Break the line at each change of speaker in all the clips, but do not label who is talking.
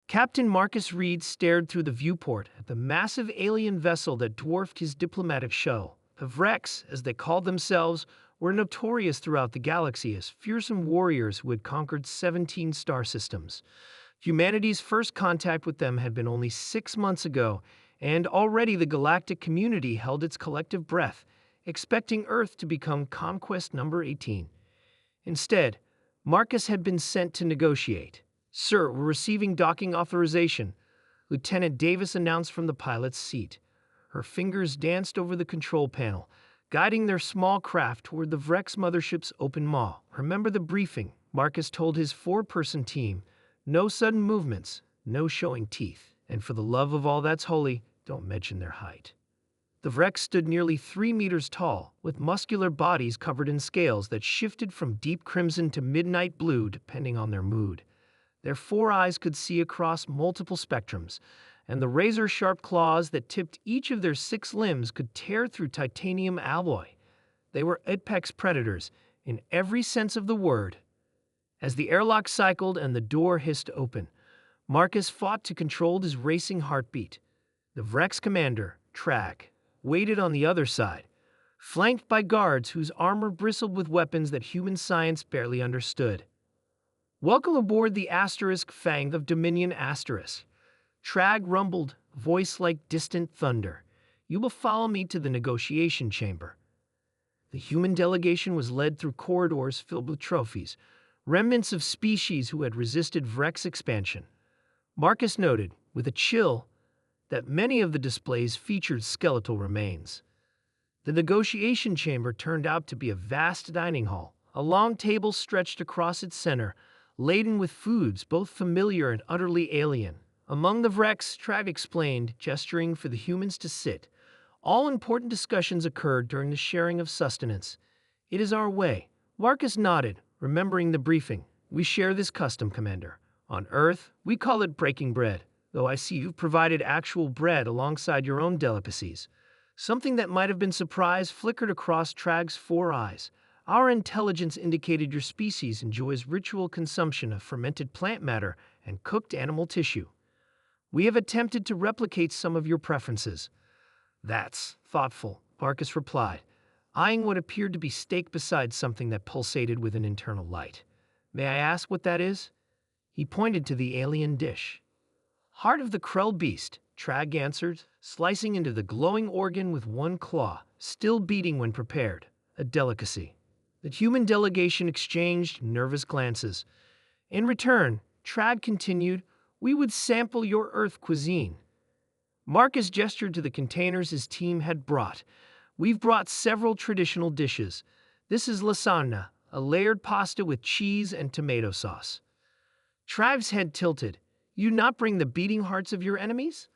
Captain Marcus Reed stared through the viewport at the massive alien vessel that dwarfed his diplomatic shuttle. The Vrex, as they called themselves, were notorious throughout the galaxy as fearsome warriors who had conquered 17 star systems. Humanity's first contact with them had been only 6 months ago, and already the galactic community held its collective breath, expecting Earth to become conquest number 18. Instead, Marcus had been sent to negotiate. "Sir, we're receiving docking authorization," Lieutenant Davis announced from the pilot's seat. Her fingers danced over the control panel, guiding their small craft toward the Vrex mothership's open maw. "Remember the briefing," Marcus told his 4-person team. "No sudden movements, no showing teeth, and for the love of all that's holy, don't mention their height." The Vrex stood nearly 3 meters tall, with muscular bodies covered in scales that shifted from deep crimson to midnight blue depending on their mood. Their 4 eyes could see across multiple spectrums, and the razor-sharp claws that tipped each of their 6 limbs could tear through titanium alloy. They were apex predators, in every sense of the word. As the airlock cycled and the door hissed open, Marcus fought to control his racing heartbeat. The Vrex commander, Trag, waited on the other side, flanked by guards whose armor bristled with weapons that human science barely understood. "Welcome aboard the Fang of Dominion Asterisk," Trag rumbled, voice like distant thunder. "You will follow me to the negotiation chamber." The human delegation was led through corridors filled with trophies, remnants of species who had resisted Vrex expansion. Marcus noted, with a chill, that many of the displays featured skeletal remains. The negotiation chamber turned out to be a vast dining hall. A long table stretched across its center, laden with foods both familiar and utterly alien. Among the Vrex, Trag explained, gesturing for the humans to sit. All important discussions occurred during the sharing of sustenance. "It is our way." Marcus nodded, remembering the briefing. "We share this custom, Commander. On Earth, we call it breaking bread, though I see you've provided actual bread alongside your own delicacies." Something that might have been surprise flickered across Trag's 4 eyes. "Our intelligence indicated your species enjoys ritual consumption of fermented plant matter and cooked animal tissue. We have attempted to replicate some of your preferences." "That's thoughtful," Marcus replied, eyeing what appeared to be steak beside something that pulsated with an internal light. "May I ask what that is?" He pointed to the alien dish. "Heart of the Krell beast," Trag answered, slicing into the glowing organ with one claw, still beating when prepared. "A delicacy." The human delegation exchanged nervous glances. In return, Trag continued, "We would sample your Earth cuisine." Marcus gestured to the containers his team had brought. "We've brought several traditional dishes. This is lasagna, a layered pasta with cheese and tomato sauce." Trag's head tilted. "You not bring the beating hearts of your enemies?"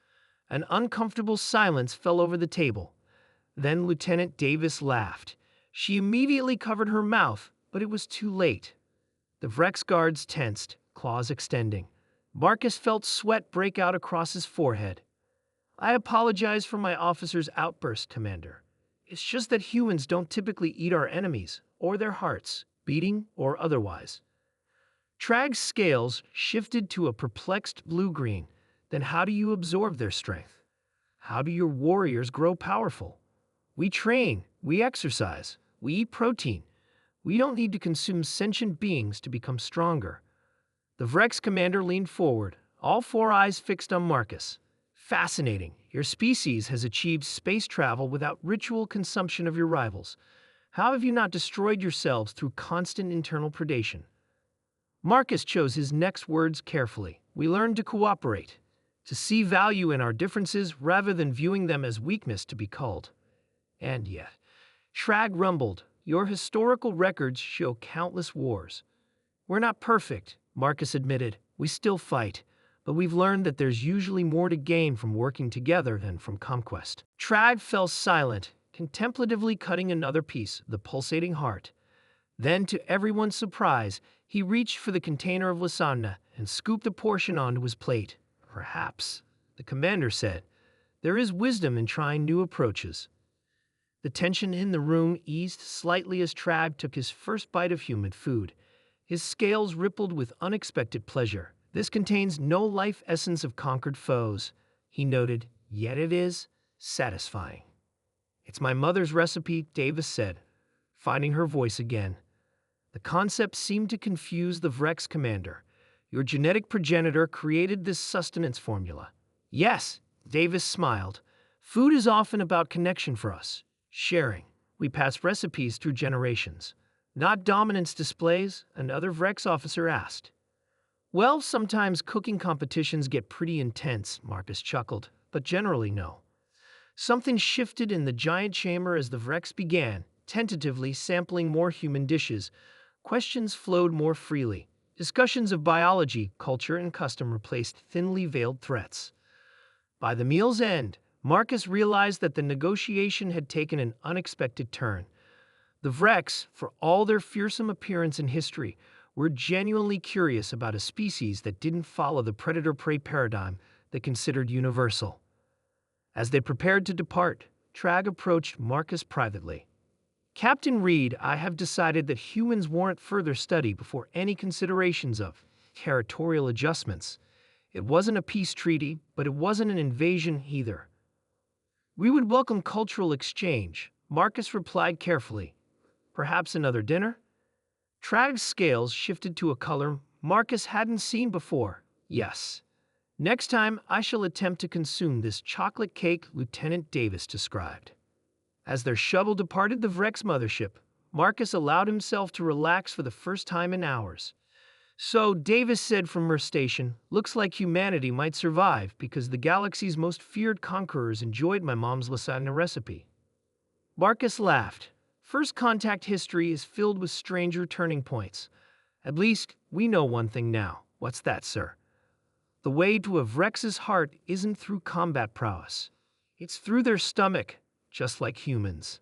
An uncomfortable silence fell over the table. Then Lieutenant Davis laughed. She immediately covered her mouth, but it was too late. The Vrex guards tensed, claws extending. Marcus felt sweat break out across his forehead. "I apologize for my officer's outburst, Commander. It's just that humans don't typically eat our enemies, or their hearts, beating or otherwise." Trag's scales shifted to a perplexed blue-green. "Then how do you absorb their strength? How do your warriors grow powerful?" "We train, we exercise, we eat protein. We don't need to consume sentient beings to become stronger." The Vrex commander leaned forward, all 4 eyes fixed on Marcus. "Fascinating. Your species has achieved space travel without ritual consumption of your rivals. How have you not destroyed yourselves through constant internal predation?" Marcus chose his next words carefully. "We learned to cooperate, to see value in our differences rather than viewing them as weakness to be culled." "And yet," Trag rumbled, "your historical records show countless wars." "We're not perfect," Marcus admitted. "We still fight, but we've learned that there's usually more to gain from working together than from conquest." Trag fell silent, contemplatively cutting another piece of the pulsating heart. Then, to everyone's surprise, he reached for the container of lasagna and scooped a portion onto his plate. "Perhaps," the commander said, "there is wisdom in trying new approaches." The tension in the room eased slightly as Trag took his first bite of human food. His scales rippled with unexpected pleasure. This contains no life essence of conquered foes, he noted, yet it is satisfying. It's my mother's recipe, Davis said, finding her voice again. The concept seemed to confuse the Vrex commander. Your genetic progenitor created this sustenance formula. Yes, Davis smiled. Food is often about connection for us, sharing. We pass recipes through generations. Not dominance displays, another Vrex officer asked. Well, sometimes cooking competitions get pretty intense, Marcus chuckled, but generally no. Something shifted in the giant chamber as the Vrex began, tentatively sampling more human dishes. Questions flowed more freely. Discussions of biology, culture, and custom replaced thinly veiled threats. By the meal's end, Marcus realized that the negotiation had taken an unexpected turn. The Vrex, for all their fearsome appearance in history, were genuinely curious about a species that didn't follow the predator-prey paradigm they considered universal. As they prepared to depart, Trag approached Marcus privately. Captain Reed, I have decided that humans warrant further study before any considerations of territorial adjustments. It wasn't a peace treaty, but it wasn't an invasion either. We would welcome cultural exchange, Marcus replied carefully. Perhaps another dinner? Trag's scales shifted to a color Marcus hadn't seen before. Yes. Next time, I shall attempt to consume this chocolate cake, Lieutenant Davis described. As their shuttle departed the Vrex mothership, Marcus allowed himself to relax for the first time in hours. So, Davis said from her station, looks like humanity might survive because the galaxy's most feared conquerors enjoyed my mom's lasagna recipe. Marcus laughed. First contact history is filled with stranger turning points. At least, we know one thing now. What's that, sir? The way to a Vrex's heart isn't through combat prowess. It's through their stomach, just like humans.